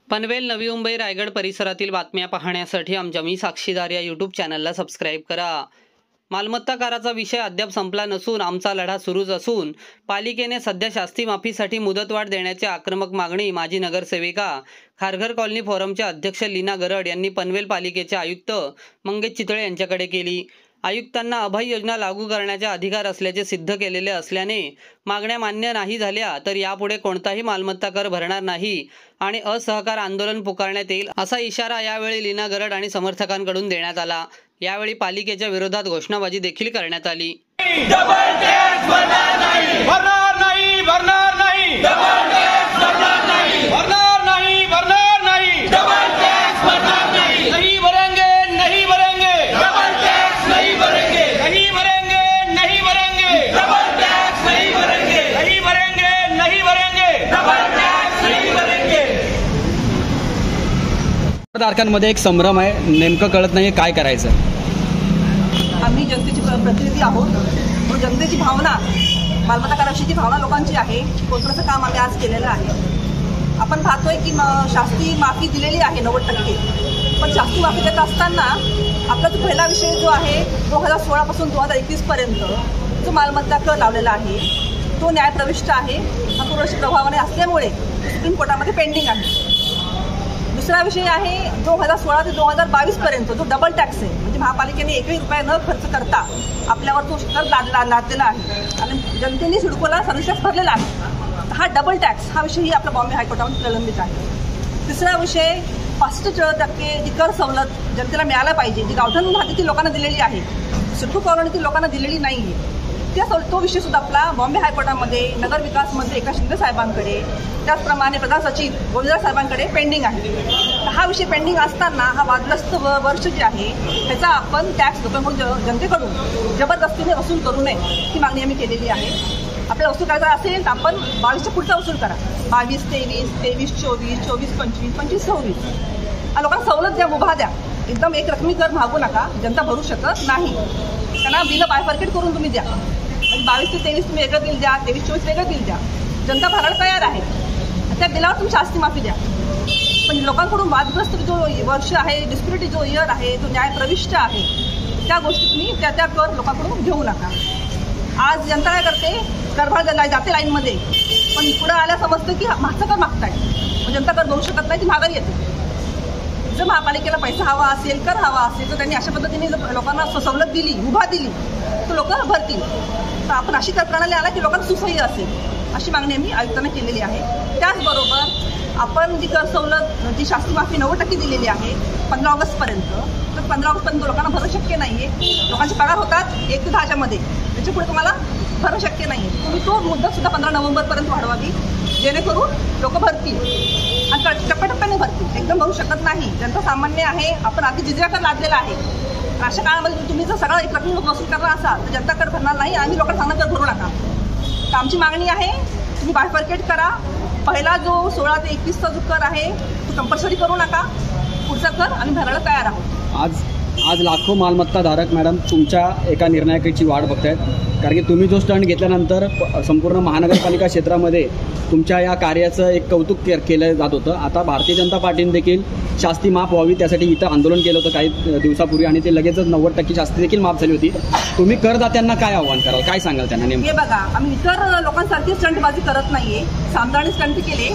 पनवेल, नवी मुंबई, रायगड परिसरातील बातम्या पाहण्यासाठी आमच्या मी साक्षीदार या यूट्यूब चॅनलला सबस्क्राईब करा। मालमत्ता कराचा विषय अद्याप संपला नसून आमचा लढा सुरूच असून पालिकेने सध्या शास्ती माफीसाठी मुदतवाढ देण्याची आक्रमक मागणी माजी नगरसेविका खारघर कॉलनी फोरमचे अध्यक्ष लीना गरड यांनी पनवेल पालिकेचे आयुक्त मंगेश चितळे यांच्याकडे केली। आयुक्तांना अभय योजना लागू करण्याचे अधिकार असल्याचे सिद्ध केलेले असल्याने मागण्या मान्य नाही झाल्या तर यापुढे कोणताही मालमत्ता कर भरणार नाही आणि असहकार आंदोलन पुकारण्यात येईल असा इशारा यावेळी लीना गरड आणि समर्थकांकडून देण्यात आला। यावेळी पालिकेच्या विरोधात घोषणाबाजी देखील करण्यात आली। डबल टॅक्स भरणार नाही, भरणार नाही, भरणार नाही, डबल टॅक्स भरणार नाही, भरणार नाही, भरणार नाही, डबल टॅक्स भरणार नाही, नहीं भरेंगे, नहीं भरेंगे, डबल टॅक्स नहीं भरेंगे, नहीं भरेंगे, नहीं भरेंगे, डबल टॅक्स नहीं भरेंगे, नहीं भरेंगे, नहीं भरेंगे, डबल टॅक्स नहीं भरेंगे। धारकांमध्ये एक संभ्रम आहे, नेमकं कळत नाही काय करायचं। आम्ही जनतेचे प्रतिनिधी आहोत म्हणून जनतेची भावना, मालमत्ता कराविषयीची भावना लोकांची आहे। कोणतं काम आम्ही आज केलेलं आहे। आपण पाहतोय की शास्ती माफी दिलेली आहे 90%, पण शास्ती माफी देत असताना आपला जो पहिला विषय जो आहे 2016 पासून 2021 पर्यंत जो मालमत्ता कर लावलेला आहे तो न्यायप्रविष्ट आहे। हा पूर्वशी प्रभावाने असल्यामुळे सुप्रीम कोर्टामध्ये पेंडिंग आहे। दुसरा विषय आहे 2016 ते 2022 पर्यंत जो डबल टॅक्स आहे, म्हणजे महापालिकेने एकही रुपया न खर्च करता आपल्यावर तो कर लादलेला आहे आणि जनतेने सिडकोला सर्व्हिस टॅक्स भरलेला आहे। हा डबल टॅक्स हा विषयही आपला बॉम्बे हायकोर्टामध्ये प्रलंबित आहे। तिसरा विषय 65% जी कर सवलत जनतेला मिळायला पाहिजे, जी गावठण हद्दीतील लोकांना दिलेली आहे, सिडको कॉलनीतील लोकांना दिलेली नाही आहे, तो विषय सुद्धा आपला बॉम्बे हायकोर्टामध्ये नगर विकास मंत्री एकनाथ शिंदे साहेबांकडे, त्याचप्रमाणे प्रधान सचिव गोविंदराव साहेबांकडे पेंडिंग आहे। हा विषय पेंडिंग असताना हा वादग्रस्त वर्ष जे आहे त्याचा आपण टॅक्स लोकांकडून जनतेकडून जबरदस्तीने वसूल करू नये ही मागणी आम्ही केलेली आहे। आपल्याला वसूल करायचा असेल तर आपण 22च्या पुढचा वसूल करा, 22, 23, 23, 24, 24, 25, 25, 26 लोकांना सवलत द्या, मुभा द्या। एकदम एक रकमी कर मागू नका, जनता भरू शकत नाही। त्यांना बिलं बायफर्केट करून तुम्ही द्या, म्हणजे 22 ते 23 तुम्ही वेगळं बिल द्या, 23, 24 वेगळं बिल द्या, जनता भरायला तयार आहे। त्या बिलावर तुम्ही शास्ती माफी द्या, पण लोकांकडून वादग्रस्त जो वर्ष आहे, डिस्प्युटेड जो इयर आहे, जो न्यायप्रविष्ट आहे, त्या गोष्टी तुम्ही त्या कर लोकांकडून घेऊ नका। आज जनता काय करते, करभाळ जाते लाईनमध्ये, पण पुढे आल्या समजतं की मागचा कर मागताय, जनता कर भरू शकत नाही, ती माघारी येते। जर महापालिकेला पैसा हवा असेल, कर हवा असेल तर त्यांनी अशा पद्धतीने लोकांना सवलत दिली, मुभा दिली तर लोक भरतील। तर आपण अशी कर प्रणाली आला की लोकांना सुसह्य असेल अशी मागणी आम्ही आयुक्तांना केलेली आहे। त्याचबरोबर आपण जी कर सवलत, जी शास्ती माफी 90% दिलेली आहे 15 ऑगस्टपर्यंत, तर 15 ऑगस्टपर्यंत लोकांना भरणं शक्य नाही आहे। लोकांचे पगार होतात 1 ते 10च्या मध्ये, त्याच्या पुढे तुम्हाला भरणं शक्य नाही आहे। तुम्ही तो मुदतसुद्धा 15 नोव्हेंबरपर्यंत वाढवावी, जेणेकरून लोक भरतील आणि टप्प्याटप्प्याने भरतील, एकदम भरू शकत नाही। जनता सामान्य आहे, आपण आधी जिजया कर लादलेला आहे। अशा काळामध्ये तुम्ही जर सगळं एक रकमी वसूल करणार असाल तर जनता कर भरणार नाही आणि लोकांना सांगणार कर भरू नका। तर आमची मागणी आहे तुम्ही बायफर्केट करा, पहिला जो 16 ते 21चा जो कर आहे तो कंपल्सरी करू नका, पुढचा कर आम्ही भरायला तयार आहोत। आज लाखो मालमत्ताधारक मॅडम तुमच्या एका निर्णायकाची वाट बघतायत, कारण की तुम्ही जो स्टंट घेतल्यानंतर संपूर्ण महानगरपालिका क्षेत्रामध्ये तुमच्या या कार्याचं एक कौतुक केलं जात होतं। आता भारतीय जनता पार्टीने देखील शास्ती माफ व्हावी त्यासाठी इथं आंदोलन केलं होतं काही दिवसापूर्वी आणि ते लगेचच 90% शास्ती देखील माफ झाली होती। तुम्ही करदात्यांना काय आव्हान कराल, काय सांगाल त्यांना नेमकं? हे बघा, आम्ही इतर लोकांसारखी स्टंटबाजी करत नाहीये, सामदाने स्टंट केले।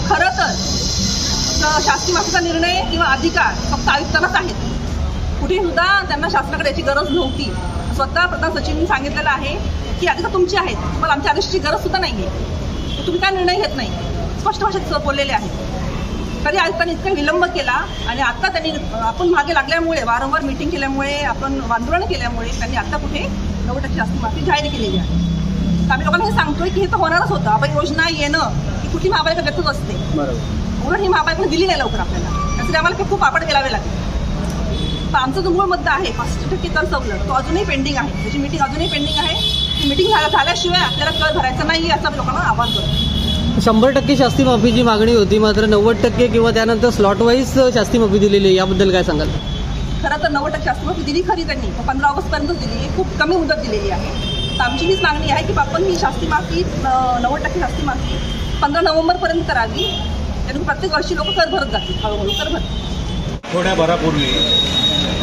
खरं तर शास्ती माफीचा निर्णय किंवा अधिकार फक्त आयुक्तांनाच आहेत, कुठेही सुद्धा त्यांना शासनाकडे याची गरज नव्हती। स्वतः प्रधान सचिवांनी सांगितलेलं आहे की अधिकार तुमचे आहेत, मला आमच्या आदेशाची गरज सुद्धा नाहीये, तुम्ही काय निर्णय घेत नाही, स्पष्ट भाषेत बोललेले आहेत। तरी आयुक्तांनी इतका विलंब केला आणि आता त्यांनी आपण मागे लागल्यामुळे, वारंवार मीटिंग केल्यामुळे, आपण आंदोलन केल्यामुळे त्यांनी आता कुठे 90% शास्ती माफी जाहीर केलेली आहे। तर आम्ही लोकांना हे सांगतोय की हे तर होणारच होतं, अभय योजना येणं ही कुठली महापालिका व्यक्तच असते, उलट ही महापालिकेने दिली नाही लवकर आपल्याला, त्यासाठी आम्हाला खूप आपट घ्यावे लागेल। तर आमचा जो मूळ मुद्दा आहे 65% कर सवलत तो अजूनही पेंडिंग आहे, त्याची मीटिंग अजूनही पेंडिंग आहे। ती मीटिंग झाल्याशिवाय आपल्याला कर भरायचं नाही असं लोकांना आवाहन करतो। 100% शास्ती माफीची मागणी होती, मात्र 90% किंवा त्यानंतर स्लॉट वाईज शास्ती माफी दिलेली आहे, याबद्दल काय सांगाल? खरं तर 90% शास्ती माफी दिली खरी त्यांनी, 15 ऑगस्टपर्यंत दिली, खूप कमी मुदत दिलेली आहे। तर आमची हीच मागणी आहे की आपण ही शास्ती माफी 90% शास्ती माफी 15 नोव्हेंबरपर्यंत करावी, त्यामुळे प्रत्येक वर्षी लोक कर भरत जातील, हळूहळू कर भरतील. थोड्या भरापूर्वी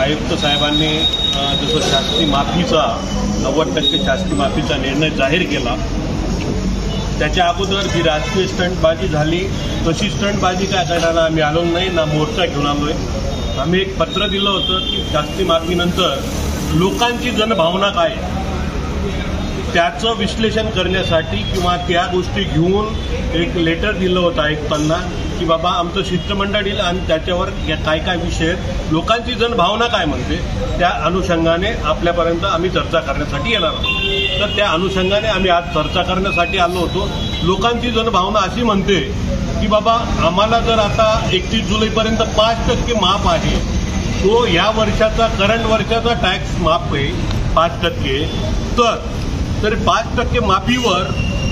आयुक्त साहेबांनी जसं शास्ती माफीचा 90% शास्ती माफीचा निर्णय जाहीर केला, त्याच्या अगोदर जी राजकीय स्टंटबाजी झाली तशी स्टंटबाजी काय करायला आम्ही आलो नाही, ना मोर्चा घेऊन आलोय. आम्ही एक पत्र दिलं होतं की शास्ती माफीनंतर लोकांची जनभावना काय त्याचं विश्लेषण करण्यासाठी किंवा त्या गोष्टी घेऊन एक लेटर दिलं होतं आयुक्तांना की बाबा आमचं शिष्टमंडळ येईल आणि त्याच्यावर काय काय विषय आहेत, लोकांची जनभावना काय म्हणते, त्या अनुषंगाने आपल्यापर्यंत आम्ही चर्चा करण्यासाठी येणार आहोत. तर त्या अनुषंगाने आम्ही आज चर्चा करण्यासाठी आलो होतो. लोकांची जनभावना अशी म्हणते की बाबा आम्हाला जर आता 31 जुलैपर्यंत 5% माफ आहे, तो या वर्षाचा करंट वर्षाचा टॅक्स माफ आहे 5%, तर 5% माफीवर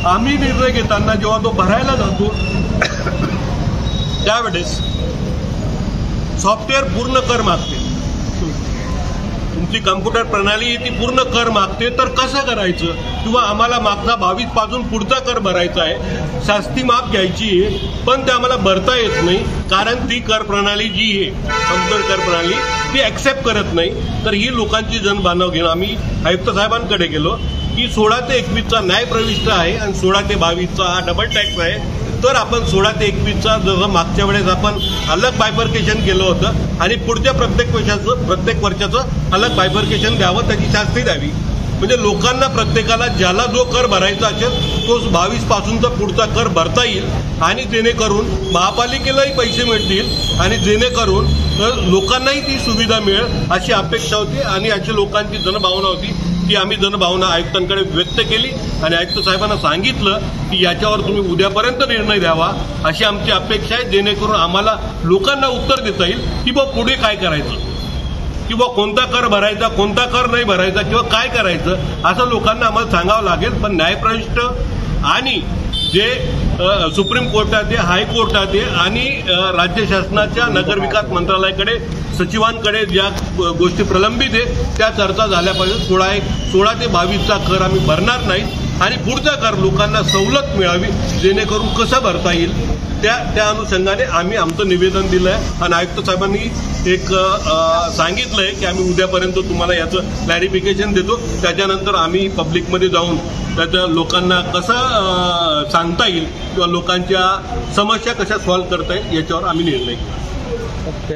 आम्ही निर्णय घेताना जेव्हा तो भरायला जातो त्यावेळेस सॉफ्टवेअर पूर्ण कर मागते, तुमची कम्प्युटर प्रणाली ती पूर्ण कर मागते. तर कसं करायचं, किंवा आम्हाला मागचा 22 पासून पुढचा कर भरायचा आहे, शास्ती माफ घ्यायची आहे, पण ते आम्हाला भरता येत नाही कारण ती कर प्रणाली जी आहे कम्प्युटर कर प्रणाली ती ऍक्सेप्ट करत नाही. तर ही लोकांची जनभावना घेऊन आम्ही आयुक्त साहेबांकडे गेलो की 16 ते 21चा न्याय प्रविष्ट आहे आणि 16 ते 22चा हा डबल टॅक्स आहे. तर आपण 16 ते 21चा जसं मागच्या वेळेस आपण अलग बायफर्केशन केलं होतं आणि पुढच्या प्रत्येक वर्षाचं अलग बायफर्केशन द्यावं, त्याची शास्ती द्यावी. म्हणजे लोकांना प्रत्येकाला ज्याला जो कर भरायचा असेल तो 22 पासूनचा पुढचा कर भरता येईल आणि जेणेकरून महापालिकेलाही पैसे मिळतील आणि जेणेकरून लोकांनाही ती सुविधा मिळेल अशी अपेक्षा होती आणि अशी लोकांची जनभावना होती. ती आम्ही जनभावना आयुक्तांकडे व्यक्त केली आणि आयुक्त साहेबांना सांगितलं की याच्यावर तुम्ही उद्यापर्यंत निर्णय द्यावा अशी आमची अपेक्षा आहे, जेणेकरून आम्हाला लोकांना उत्तर देता येईल की बा पुढे काय करायचं, किंवा कोणता कर भरायचा, कोणता कर नाही भरायचा, किंवा काय करायचं असं लोकांना आम्हाला सांगावं लागेल. पण न्यायप्रविष्ट आणि जे सुप्रीम कोर्टात आहे, हायकोर्टात आहे आणि राज्य शासनाच्या नगरविकास मंत्रालयाकडे सचिवांकडे ज्या गोष्टी प्रलंबित आहे त्या चर्चा झाल्या पाहिजे. 16 ते 22चा कर आम्ही भरणार नाही आणि पुढचा कर लोकांना सवलत मिळावी जेणेकरून कसं भरता येईल त्या अनुषंगाने आम्ही आमचं निवेदन दिलं आहे आणि आयुक्त साहेबांनी एक सांगितलंय की आम्ही उद्यापर्यंत तुम्हाला याचं क्लॅरिफिकेशन देतो. त्याच्यानंतर आम्ही पब्लिकमध्ये जाऊन त्याच्या लोकांना कसं सांगता येईल किंवा लोकांच्या समस्या कशा सॉल्व्ह करता येईल याच्यावर आम्ही निर्णय घेऊ.